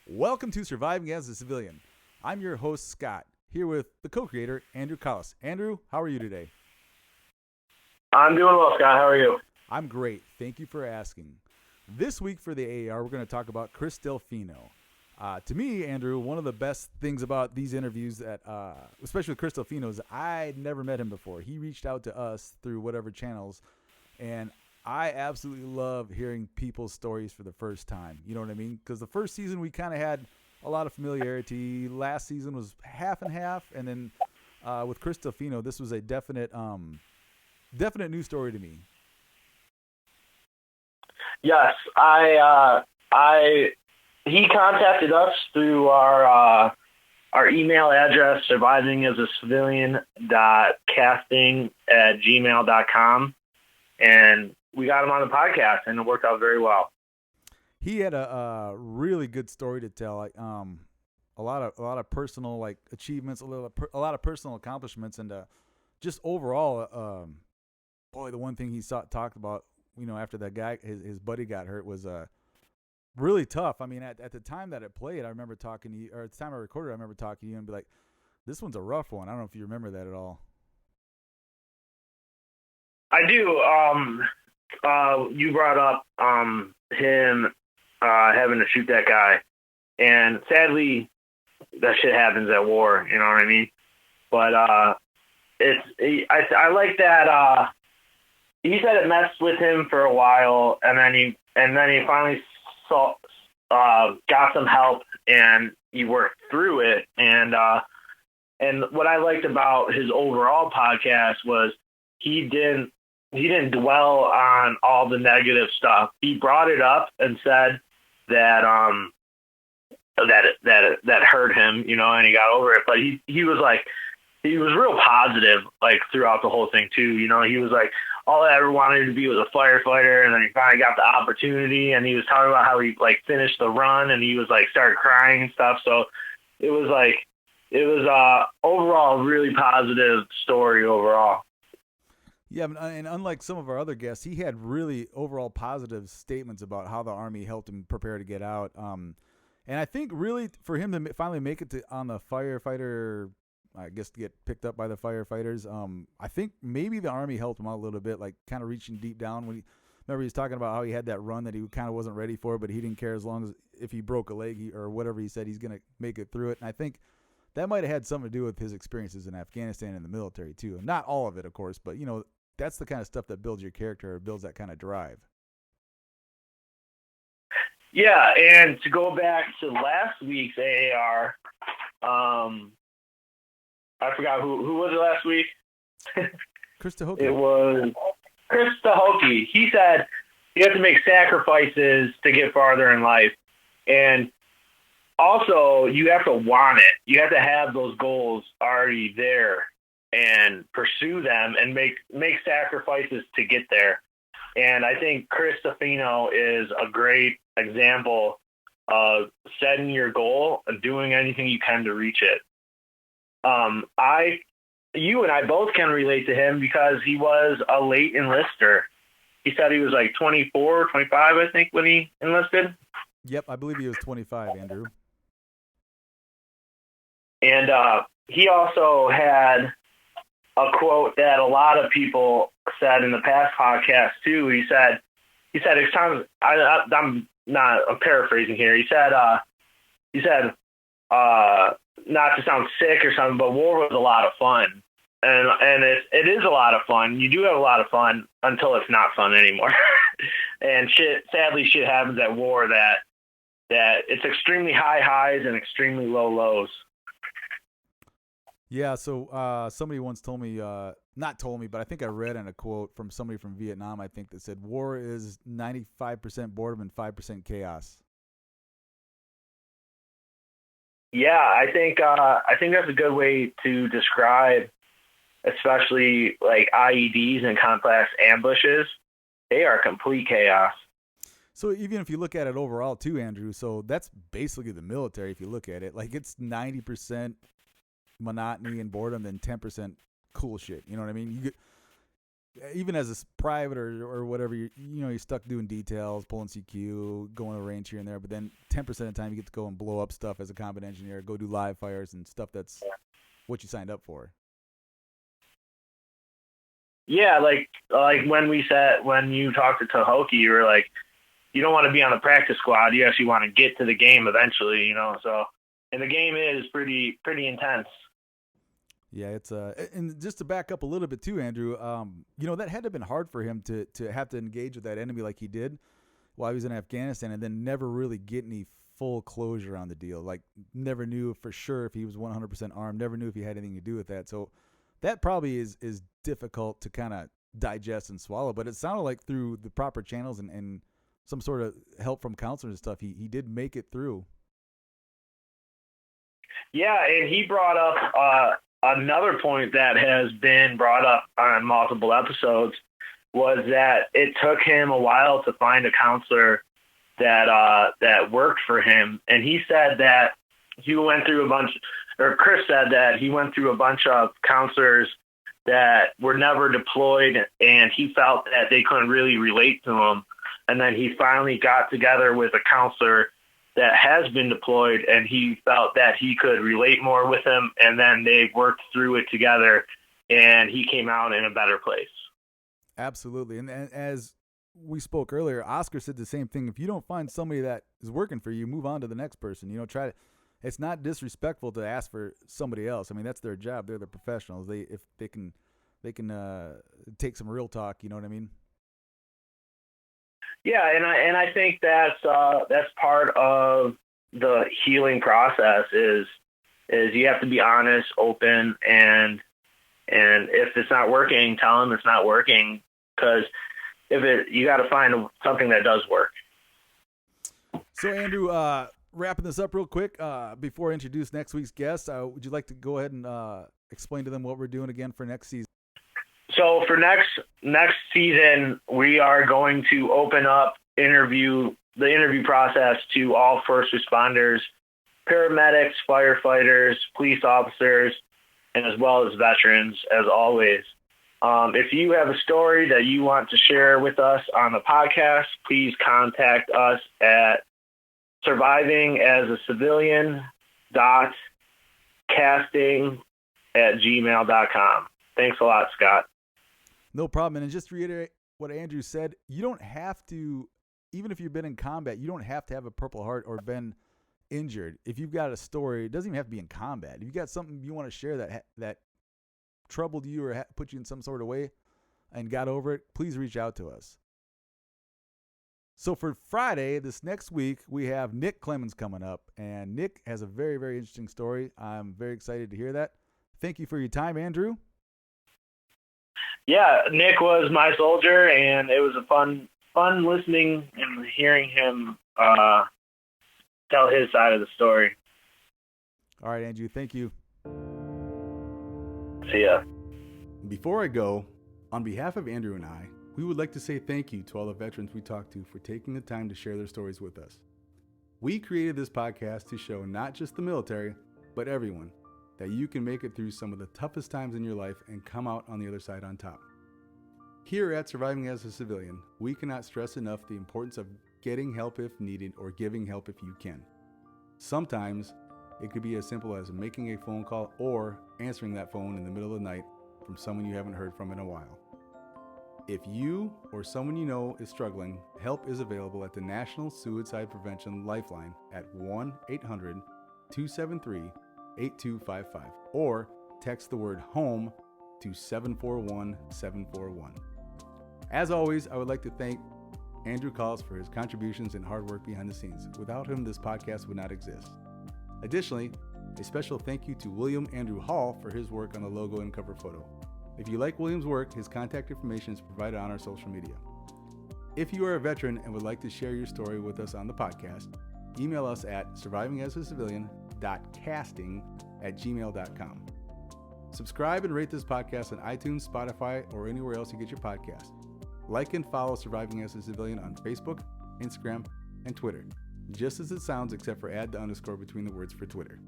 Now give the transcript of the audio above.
Welcome to Surviving as a Civilian. I'm your host, Scott, here with the co-creator, Andrew Collis. Andrew, how are you today? I'm doing well, Scott. How are you? I'm great. Thank you for asking. This week for the AAR, we're going to talk about Chris Delfino. To me, Andrew, one of the best things about these interviews, especially with Chris Delfino, is I'd never met him before. He reached out to us through whatever channels, and I absolutely love hearing people's stories for the first time. You know what I mean? Because the first season we kind of had a lot of familiarity. Last season was half and half, and then with Chris Delfino, this was a definite new story to me. Yes, he contacted us through our email address, survivingasacivilian.casting@gmail.com, and we got him on the podcast, and it worked out very well. He had a really good story to tell. Like a lot of personal achievements, a lot of personal accomplishments, and just overall, boy, the one thing he talked about, after that guy, his buddy got hurt, was really tough. I mean, at the time that it played, I remember talking to you, or at the time I recorded, I remember talking to you and be like, "This one's a rough one." I don't know if you remember that at all. I do. You brought up him having to shoot that guy, and sadly, that shit happens at war. You know what I mean? But I like that. He said it messed with him for a while, and then he finally got some help, and he worked through it. And what I liked about his overall podcast was he didn't dwell on all the negative stuff. He brought it up and said that that hurt him, and he got over it. But he was real positive throughout the whole thing too. He was like, all I ever wanted to be was a firefighter, and then he finally got the opportunity, and he was talking about how he finished the run, and he was started crying and stuff. So it was overall a really positive story overall. Yeah, and unlike some of our other guests, he had really overall positive statements about how the Army helped him prepare to get out. And I think really for him to finally make it on the firefighter, I guess, to get picked up by the firefighters, I think maybe the Army helped him out a little bit, kind of reaching deep down. Remember he was talking about how he had that run that he kind of wasn't ready for, but he didn't care as long as if he broke a leg or whatever he said, he's going to make it through it. And I think that might have had something to do with his experiences in Afghanistan and the military too. Not all of it, of course, but that's the kind of stuff that builds your character or builds that kind of drive. Yeah, and to go back to last week's AAR, I forgot who was it last week. Chris Delfino. It was Chris Delfino. He said you have to make sacrifices to get farther in life, and also you have to want it. You have to have those goals already there and pursue them and make sacrifices to get there. And I think Chris Delfino is a great example of setting your goal and doing anything you can to reach it. You and I both can relate to him because he was a late enlister. He said he was 24, 25, I think, when he enlisted. Yep, I believe he was 25, Andrew. And he also had a quote that a lot of people said in the past podcast too. He said it's time. I'm paraphrasing here. He said not to sound sick or something, but war was a lot of fun, and it is a lot of fun. You do have a lot of fun until it's not fun anymore. And sadly shit happens at war that it's extremely high highs and extremely low lows. Yeah, so somebody once told me, not told me, but I think I read in a quote from somebody from Vietnam, I think, that said war is 95% boredom and 5% chaos. Yeah, I think that's a good way to describe, especially IEDs and complex ambushes. They are complete chaos. So even if you look at it overall too, Andrew, so that's basically the military if you look at it. It's 90% monotony and boredom, then 10% cool shit. You know what I mean? even as a private or whatever, you're stuck doing details, pulling CQ, going to range here and there. But then 10% of the time you get to go and blow up stuff as a combat engineer, go do live fires and stuff that's what you signed up for. Yeah, like when you talked to Tahoki, you were like, you don't want to be on the practice squad. You actually want to get to the game eventually, So, and the game is pretty intense. Yeah, it's and just to back up a little bit too, Andrew. That had to have been hard for him to have to engage with that enemy like he did while he was in Afghanistan, and then never really get any full closure on the deal. Like, never knew for sure if he was 100% armed. Never knew if he had anything to do with that. So that probably is difficult to kind of digest and swallow. But it sounded like through the proper channels and some sort of help from counselors and stuff, he did make it through. Yeah, and he brought up another point that has been brought up on multiple episodes, was that it took him a while to find a counselor that worked for him. And he said that Chris said that he went through a bunch of counselors that were never deployed, and he felt that they couldn't really relate to him. And then he finally got together with a counselor that has been deployed, and he felt that he could relate more with him. And then they worked through it together, and he came out in a better place. Absolutely. And as we spoke earlier, Oscar said the same thing. If you don't find somebody that is working for you, move on to the next person. It's not disrespectful to ask for somebody else. I mean, that's their job. They're the professionals. If they can take some real talk. You know what I mean? Yeah, and I think that's part of the healing process is you have to be honest, open, and if it's not working, tell them it's not working, because you got to find something that does work. So Andrew, wrapping this up real quick before I introduce next week's guest, would you like to go ahead and explain to them what we're doing again for next season? So for next season, we are going to open up the interview process to all first responders, paramedics, firefighters, police officers, and as well as veterans, as always. If you have a story that you want to share with us on the podcast, please contact us at survivingasacivilian.casting@gmail.com. Thanks a lot, Scott. No problem. And just to reiterate what Andrew said, you don't have to, even if you've been in combat, you don't have to have a Purple Heart or been injured. If you've got a story, it doesn't even have to be in combat. If you've got something you want to share that troubled you or put you in some sort of way and got over it, please reach out to us. So for Friday, this next week, we have Nick Clemens coming up. And Nick has a very, very interesting story. I'm very excited to hear that. Thank you for your time, Andrew. Yeah, Nick was my soldier, and it was a fun listening and hearing him tell his side of the story. All right, Andrew, thank you. See ya. Before I go, on behalf of Andrew and I, we would like to say thank you to all the veterans we talked to for taking the time to share their stories with us. We created this podcast to show not just the military, but everyone, that you can make it through some of the toughest times in your life and come out on the other side on top. Here at Surviving as a Civilian, we cannot stress enough the importance of getting help if needed or giving help if you can. Sometimes it could be as simple as making a phone call or answering that phone in the middle of the night from someone you haven't heard from in a while. If you or someone you know is struggling, help is available at the National Suicide Prevention Lifeline at 1-800-273-8255 or text the word HOME to 741-741. As always, I would like to thank Andrew Calls for his contributions and hard work behind the scenes. Without him, this podcast would not exist. Additionally, a special thank you to William Andrew Hall for his work on the logo and cover photo. If you like William's work, his contact information is provided on our social media. If you are a veteran and would like to share your story with us on the podcast, email us at survivingasacivilian.casting@gmail.com. Subscribe and rate this podcast on iTunes, Spotify, or anywhere else you get your podcast. Like and follow Surviving as a Civilian on Facebook, Instagram, and Twitter. Just as it sounds, except for add the underscore between the words for Twitter.